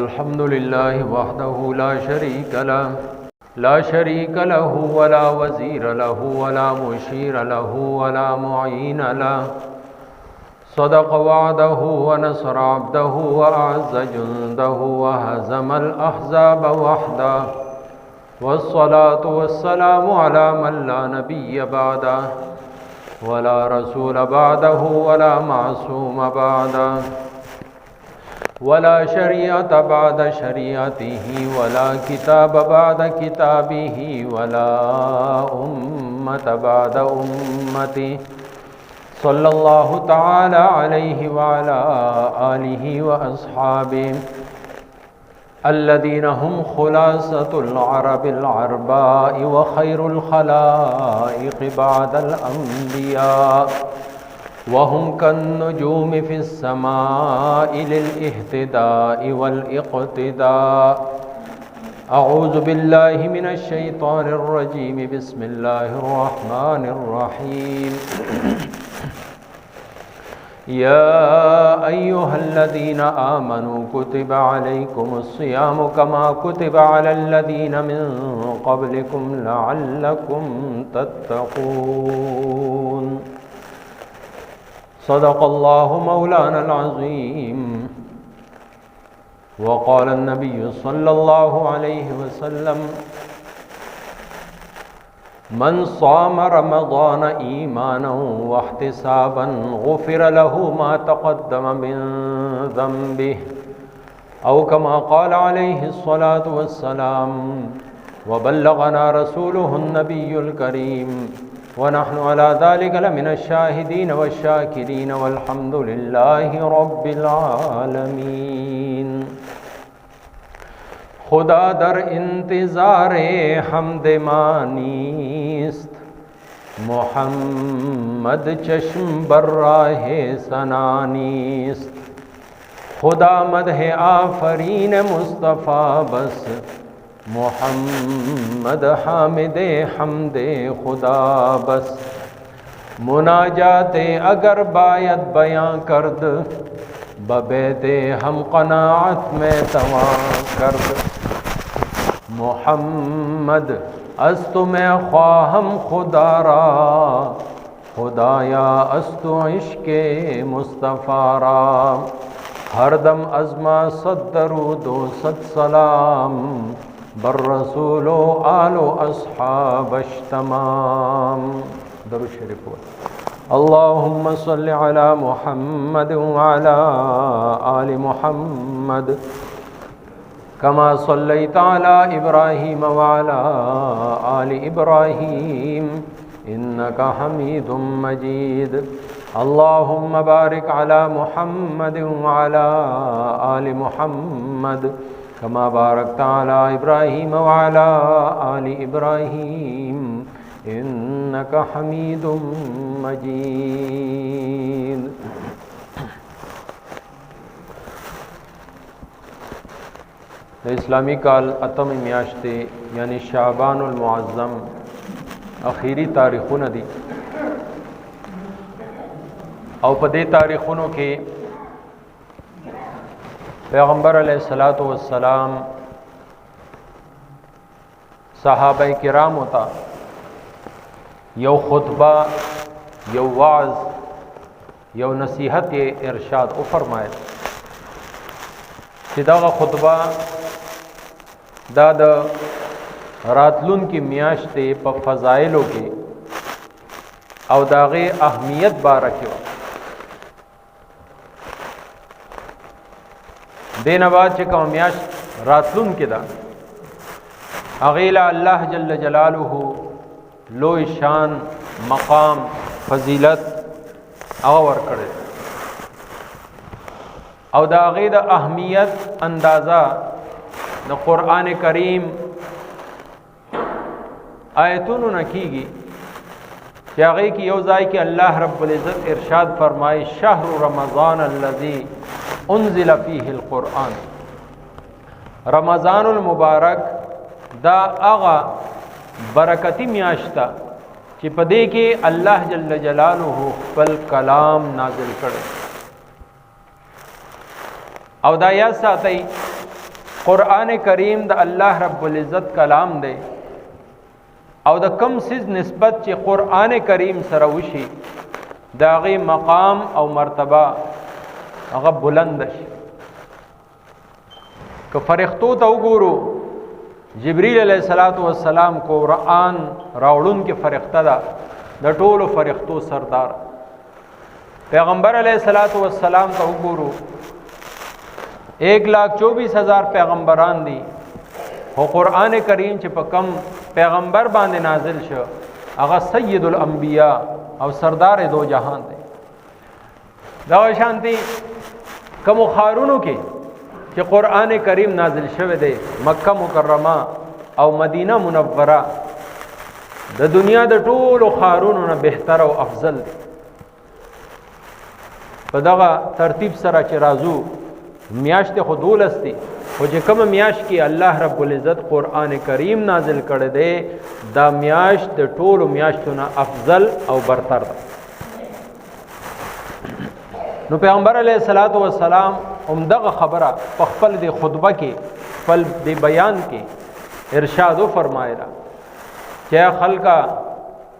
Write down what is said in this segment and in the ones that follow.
अल्हम्दुलिल्लाहि वहदहु ला शरीक लहु वला वज़ीर लहु वला मुशीर लहु वला मुईन लहु सदक़ वअदहु व नसर अब्दहु व अअज़्ज़ जुंदहु व हज़मल अहज़ाब वहदहु वस्सलातु वस्सलामु अला मन ला नबिय्य बअदहु वला रसूल बअदहु वला मासूम बअदहु वला शरीअत बअद शरीअतिही वला किताब बअद किताबिही वला उम्मत बअद उम्मतिही सल्लल्लाहु तआला अलैहि व अला आलिहि व अस्हाबिही अल्लज़ीना हुम खुलासतुल अरबिल अरबाइ व खैरुल खलाइक़ बअदल अंबिया व हुम कन्नुजूमि फिस समाइ लिल इह्तिदाइ वल इक़्तिदा। अऊज़ु बिल्लाहि मिनश शैतानिर रजीम बिस्मिल्लाहिर रहमानिर रहीम। या अय्युहल्लज़ीना आमनू कुतिबा अलैकुमुस्सियामु कमा कुतिबा अलल्लज़ीना मिन क़ब्लिकुम लअल्लकुम तत्तक़ून। सदक़ल्लाहु मौलानल अज़ीम। वक़ाल अन्नबिय्यु सल्लल्लाहु अलैहि वसल्लम मन साम रमज़ान ईमानन वहतिसाबन गुफ़िर लहु मा तक़द्दम मिन ज़ंबिहि औ कमा क़ाल अलैहिस्सलातु वस्सलाम। व बल्लग़ना रसूलुहुन नबियुल करीम व नहनु अला ज़ालिका लमिनश शाहिदीन वश्शाकिरीन वल्हम्दुलिल्लाहि रब्बिल आलमीन। खुदा दर इंतज़ारे हमद मानीस्त मोहम्मद चश्म बर्राहे सनानीस्त। खुदा मदह आफरीन मुस्तफ़ा बस मोहम्मद हामिदे हमदे खुदा बस। मुनाजाते अगर बायत बयां करद बबेदे हम क़नाअत में तवा करद। मोहम्मद अस्तु में ख्वाहम खुदा रा खुदाया अस्तु इश्क़े मुस्तफ़ा रा। हरदम अज़मा सद दरूद व सद सलाम बर रसूलो आलो अस्हाबश तमाम। दरूद शरीफ। अल्लाहुम्मा सल्लि अला मुहम्मद व अला आलि मुहम्मद कमा सल्लैता अला इब्राहीम व अला आलि इब्राहीम इन्नका हमीदुम मजीद। अल्लाहुम्मा बारिक अला मुहम्मद व अला आलि मुहम्मद कमा बारकता अला इब्राहीम व अला आलि इब्राहीम इन्नका हमीदुम मजीद। इस्लामी काल अतम म्याश्ते यानी शाबानुल मुअज़्ज़म आखिरी तारीख़ुन दी और पदे तारीख़ुनों के पैगम्बर अलैहिस्सलातु वस्सलाम सहाबा किराम होता यौ खुतबा यौ वाज़ यौ नसीहत इरशाद ओ फरमाए कि दा खुतबा दा द रातलुन की म्याश्ते प फ़ज़ाइलो के और दागे अहमियत बारा के देनबाद चका म्याश रातलुन के दा अगीला अल्लाह जल्ल जलालुहु लो शान मकाम फजीलत आवर करे और दागे द अहमियत अंदाज़ा द क़ुरान करीम आयतुन न कीगी चागे की योज़ाई कि अल्लाह रब्बुल इज़्ज़त इरशाद फरमाए शहरु रमज़ान अल्लज़ी उन्ज़िल फ़ीहिल क़ुरआन। रमज़ानुल मुबारक दा आगा बरकती म्याश्ता कि पदे के अल्लाह जल्ल जलालुहु फ़ल कलाम नाजिल करे। और दाया साथई قرآن کریم د الله رب العزت کلام دی او د کم سیز نسبت چې قرآن کریم سره وشي داغي مقام او مرتبه هغه بلند شي. که فرښتو ته وګورو جبرئیل علیہ الصلوۃ والسلام قرآن راوړون کې فرښتہ ده د ټولو فرښتو سردار. پیغمبر علیہ الصلوۃ والسلام ته وګورو 1,24,000 پیغمبران دي او قرآن کریم چې په کم پیغمبر باندې نازل شو هغه سید الانبیاء او سردار دو جهان دی. دا شانتی کوم خارونو کې چې قرآن کریم نازل شوه دی مکه مکرمه او مدینه منوره د دنیا د ټولو خارونو نه بهتر او افضل دی. په دغه ترتیب سره چې رازو میاشت خو 12 دي خو چې کوم میاشت کې الله رب العزت قرآن کریم نازل کړی دی دا میاشت د ټولو میاشتونو افضل او برتر ده. نو پیغمبر علیه الصلاۃ والسلام همدغه خبره په خپل د خطبه کې خپل د بیان کې ارشاد فرمایلا چې خلکا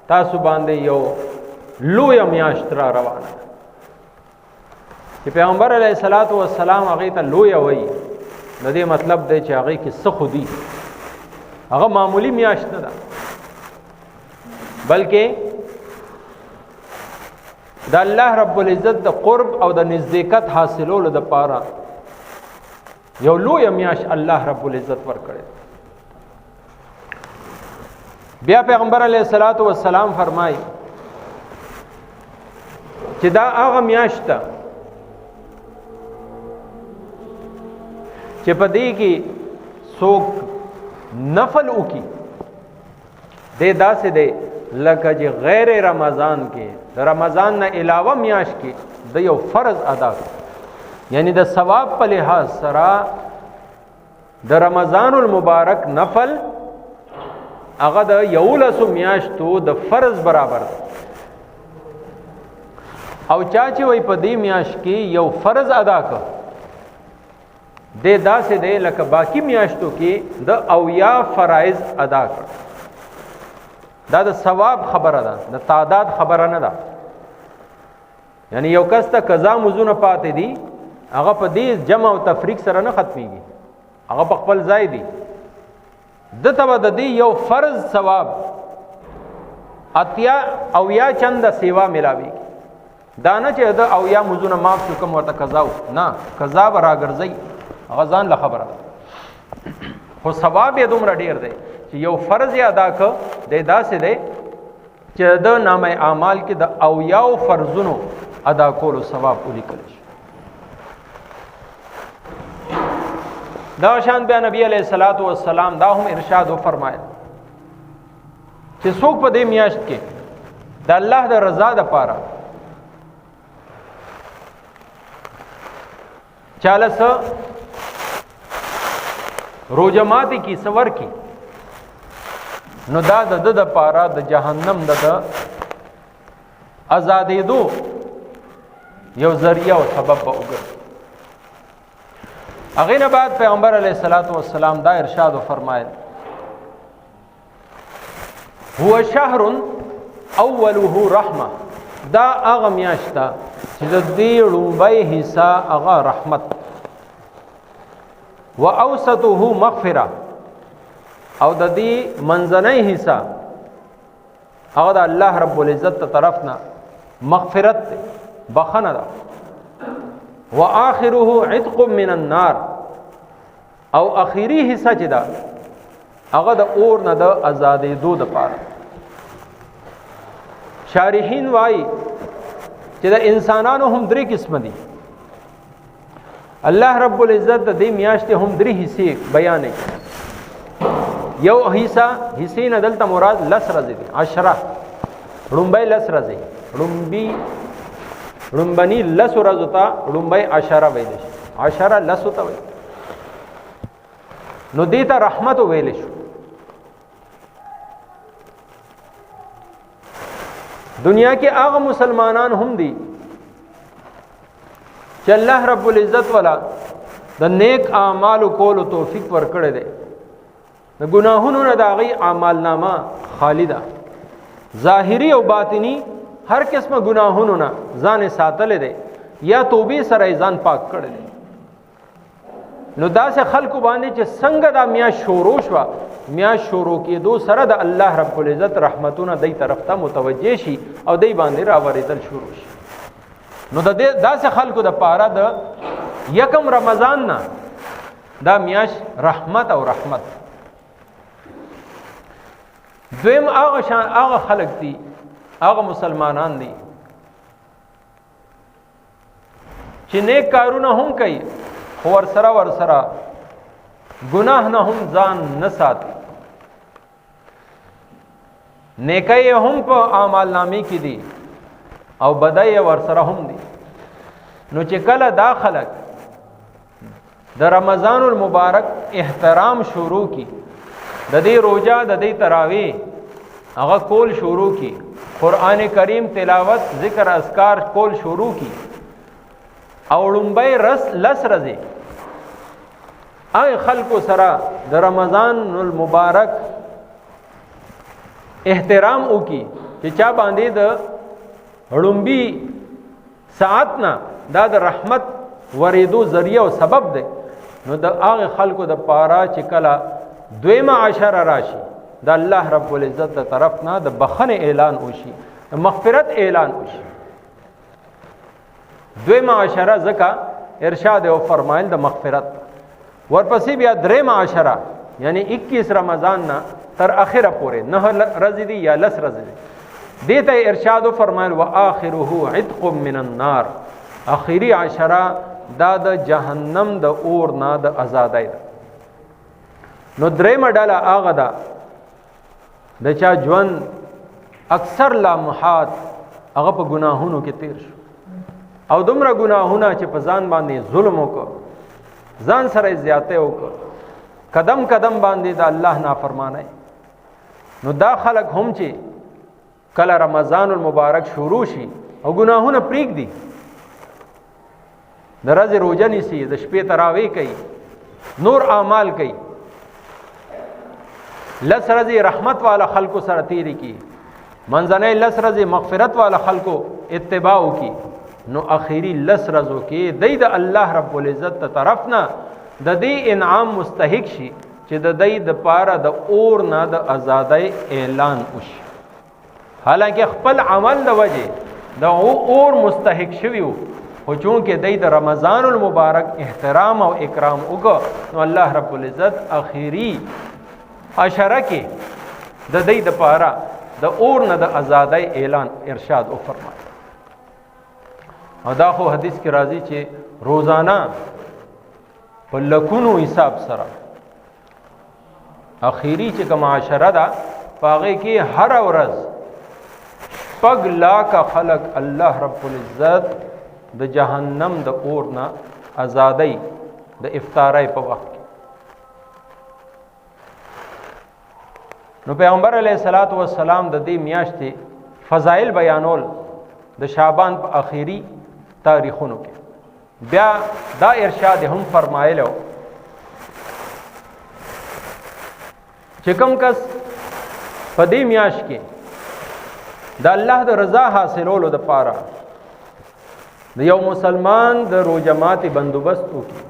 تاسو باندې یو لوی میاشت را روانه چې پیغمبر علیه الصلاۃ والسلام هغه ته لوی وایي د دې مطلب دی چې هغه کې څه خودي هغه معمولی میاشت نه ده بلکې د الله رب العزت د قرب او د نزدېکت حاصلولو د پاره یو لوی میاشت الله رب العزت ورکړي. بیا پیغمبر علیه الصلاۃ والسلام فرمایي چې دا هغه میاشت ده چې په دې کې څوک نفل وکي دې داسې دی لکه چې غیر رمضان کې د رمضان نه علاوه میاش کې د یو فرض ادا یعنی د ثواب په لحاظ سره د رمضان المبارک نفل هغه د 11 میاشتو د فرض برابر ده. او چا چې وای په دې میاش کې یو فرض ادا کړ دې داسې دی لکه باقی میاشتو کې د اویا فرایض ادا کړ. دا د ثواب خبره ده د تعداد خبره نه ده. یعنی یو کس ته قضا مزونه پاتې دي هغه په دې جمع او تفریق سره نه ختميږي هغه په خپل ځای دي د تبه د دې یو فرض ثواب اتیا او یا چند سیوا ملاوي دا نه چې د او یا مزونه معاف شو کوم ورته قضا نه قضا برا ګرځي هغه ځان له خبره ده خو ثواب یې دومره ډیر دی چې یو فرض یې ادا کړ د داسې دی چې د نامه اعمال کې د او یاو فرضونو ادا کولو ثواب ولیکل شي. دا شان بیا نبی علیہ الصلوۃ والسلام دا هم ارشاد فرمایل چې څوک په دې میاشت کې د الله د رضا د پاره چاله سره روجماتی کی سور کی نو دا د پاره د جهنم د آزادې دو یو ذریعہ او سبب به وګرځي. هغه نه بعد پیغمبر علیه الصلاۃ والسلام دا ارشاد فرمایل هو شهر اوله رحمه دا هغه میاشت چې د دې لومبۍ حصہ هغه رحمت و اوسطه مغفره او د دې منځنۍ حصہ هغه د الله رب العزت طرفنا مغفرت بخنه ده و اخره عتق من النار او اخیری حصہ چې ده هغه د اور نه د آزادې دود پاره. شارحین وای چې د انسانانو هم درې قسم دي. الله رب العزت د دې میاشتې هم درې حصے بیان کړي. یو حصے نه دلته مراد لس ورځې دي 10 لومبۍ لس ورځې لومبني لس ورځو ته لومبۍ 10 ویل شي 10 لس ته وي نو دې ته رحمت ویل شو. دنیا کې هغه مسلمانان هم دي چې الله رب العزت والا د نیک اعمال کولو توفیق ورکړي دی. د ګناهونو نه د هغې اعمال نامه خالی ده. ظاهري او باطني هر قسمه ګناهونو نه ځان ساتلی دی یا توبې سره یې ځان پاک کړی دی. نو داسې خلکو باندې چې څنګه دا میاشت شروع شوه، میاشت شروع کېدو سره د الله رب العزت رحمتونه دی طرف ته متوجه شي او دی باندې راورېدل شروع شي. نو د داسې خلکو د پاره د یکم رمضان نه دا میاشت رحمت او رحمت. دویم هغه خلک دي، هغه مسلمانان دي چې نیک کارونه هم کوي خو ورسره گناہ نه هم ځان نه ساتي. نیکۍ هم په اعمال نامې کې دي او بدۍ ورسره هم دي. نو چې کله دا خلک د رمضان المبارک احترام شروع کی، د دې روزه د دې تراویح هغه کول شروع کی، قرآن کریم تلاوت ذکر اذکار کول شروع کی او لومبۍ لس ورځې هغه خلکو سره د رمضان المبارک احترام وکي چې چا باندې د لومبي ساعت نه دا د رحمت ورېدو ذریعہ او سبب دی. نو د هغه خلکو د پاره چې کله دویمه عشره راشي د الله رب العزت د طرف نه د بخنه اعلان وشي، د مغفرت اعلان وشي. دویمه عشره ځکه ارشاد او فرمایل د مغفرت، ورپسې بیا دریمه عشره یعنی 21 رمضان نه تر اخره پورې 9 ورځې دي یا 10 ورځې دي. دې ته ارشاد او فرمایل واخره عتق من النار، اخیری عشره دا د جهنم د اور نه د آزادۍ ده. نو دریمه ډله هغه ده د چا ژوند اکثر لمحات هغه په ګناهونو کې تیر شو او دومره ګناهونه چې په ځان باندې ظلم وکړ، ځان سره زیاته وکړ، قدم قدم باندې د الله نافرمانی. نو دا خلک هم چې کله رمضان المبارک شروع شي او ګناهونه پرېږدي، د ورځې روزه نیسي، د شپې تراویح کوي، نور اعمال کوي، 10 ورځې رحمت والا خلکو سره تیری کی، منځنۍ 10 ورځې مغفرت والا خلکو اتباع کی، نو اخیری 10 ورځو کې د الله رب العزت ته طرف نه د دې انعام مستحق شي چې د دې د پاره د اور نه د آزادۍ اعلان وشي. حالانکه خپل عمل د وجه د اور مستحق شوی خو چونکه د رمضان المبارک احترام او اکرام وکړ، نو الله رب العزت اخیری عشره کې د دې د پاره د اور نه د آزادۍ اعلان ارشاد او فرمایي. او دا خو حدیث کې راځي چې روزانه په لکونو حساب سره اخیری چې کوم عشره ده پاغه کې هر ورځ 6 لاکھ خلق الله رب العزت د جهنم د اور نه آزادۍ د افطارای په وخت کې. نو پیغمبر علیه الصلاۃ والسلام د دې میاشتې فضائل بیانول د شعبان په اخیری تاریخونو کې بیا دا ارشاد هم فرمایلو چې کوم کس په دې میاشت کې د الله د رضا حاصلولو د پاره د یو مسلمان د روزه ماتي بندوبست وکړي،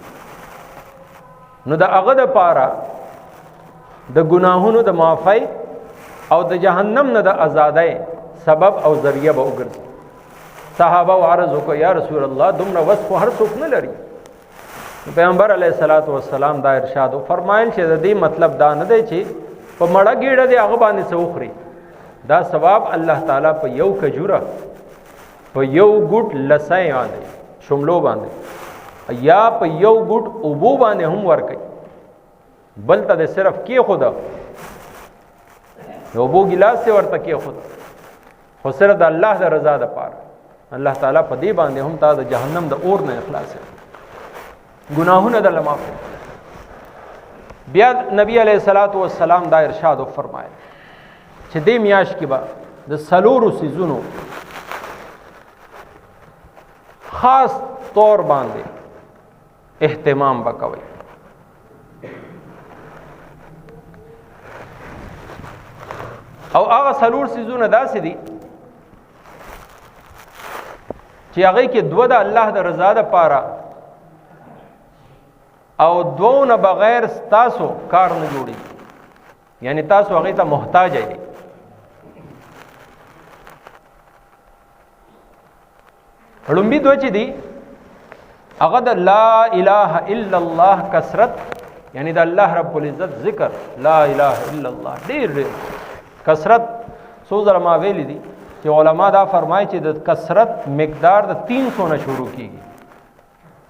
نو د هغه د پاره د ګناهونو د معافی او د جهنم نه د آزادۍ سبب او ذریعہ به وګرځي. صحابه عرض وکړه یا رسول الله دومره وس خو هر څوک نه لري. پیغمبر علیه الصلاۃ والسلام دا ارشاد فرمایل چې د دې مطلب دا نه دی چې په مړه ګیړه دی هغه باندې څوخري، دا ثواب الله تعالی په یو کجوره په یو ګټ لسای باندې شملو باندې یا په یو ګټ اوبو باندې هم ورکي، بل ته صرف کې خدا یو بو ګلاس ورته کې خدا، خو صرف د الله د رضا د پاره الله تعالی په دې باندې هم تا د جهنم د اور نه اخلاص ګناهونه د لماف. بیا نبی علیہ الصلوۃ والسلام دا ارشاد فرمایي چې دې میاش کې به د سلورو سيزونو خاص طور باندې اهتمام وکوي. او هغه څلور سيزونه داسې دي چې هغه کې دوه د الله د رضا د پاره او دوه نه بغیر تاسو کار نه جوړي، یعنی تاسو هغه ته محتاج یې. لومبي دوه چې دي هغه د لا اله الا الله کثرت، یعنی د الله رب العزت ذکر لا اله الا الله ډیر کثرت. سو زره ما ویلي دي چې علما دا فرمایي چې د کثرت مقدار د 300 نه شروع کیږي.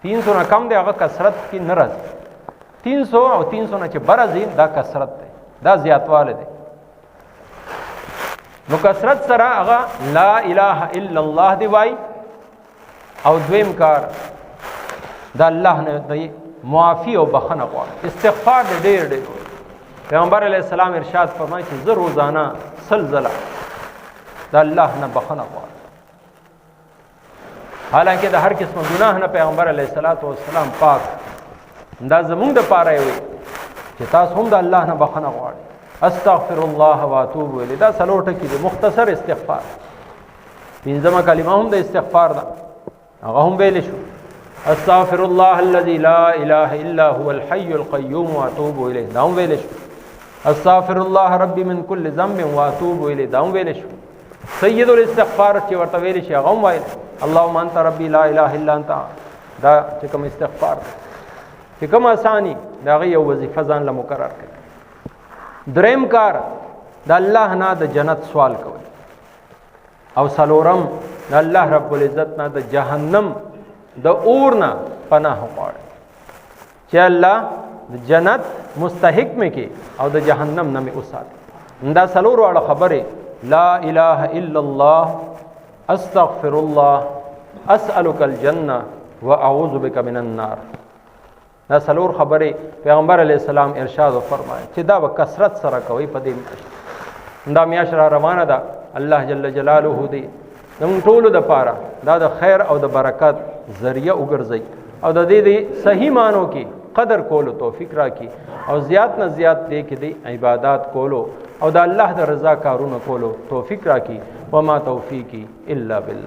300 نه کم دی هغه کثرت کې نه راځي. 300 او 300 نه چې برازي دا کثرت دی، دا زیاتواله دی. نو کثرت سره هغه لا اله الا الله دی وای. او دویم کار دا الله نه دی معافی او بخنه غواړي، استغفار دې ډېر ډېر. پیغمبر علیه السلام ارشاد فرمایي چې زه روزانه سلزله دا الله نه بخنه غواړي. حالانکه د هر قسم ګناه نه پیغمبر علیه السلام پاک. دا زمونږ د پاره وي چې تاسو هم د الله نه بخنه غواړي. استغفر الله واتوب الیه دا څلور ټکي دي، مختصر استغفار. پنځمه کلمه هم د استغفار ده، هغه هم ویل شو استغفر الله الذي لا اله الا هو الحي القيوم واتوب اليه، دا هم ویل شو. استغفر الله ربي من كل ذنب واتوب اليه، دا هم ویل شو. سید الاستغفار چې ورته ویل شي هغه هم ویل اللهم انت ربي لا اله الا انت، دا چې کوم استغفار چې کوم اساني دا غي یو وظیفه ځان له مقرر کړي. دریم کار د الله نه د جنت سوال کوي، او څلورم د الله رب العزت نه د جهنم د اور نه پناه غواړي چې الله د جنت مستحق مې کې او د جهنم نه مې وساتي. دا څلور واړه خبره لا اله الا الله، استغفر الله، اسالک الجنه واعوذ بک من النار. دا څلور خبره پیغمبر علیه السلام ارشاد فرمایي چې دا به کثرت سره کوي په دې میاشت. دا میاشت را روانه ده، الله جل جلاله دې زموږ ټولو د پاره دا د خیر او د برکت ذریعہ وګرځي او د دې صحیح معنو کې قدر کولو توفیق راکړي او زیات نه زیات دې کې د عبادت کولو او د الله د رضا کارونه کولو توفیق راکړي. وما توفیقی الا بالله.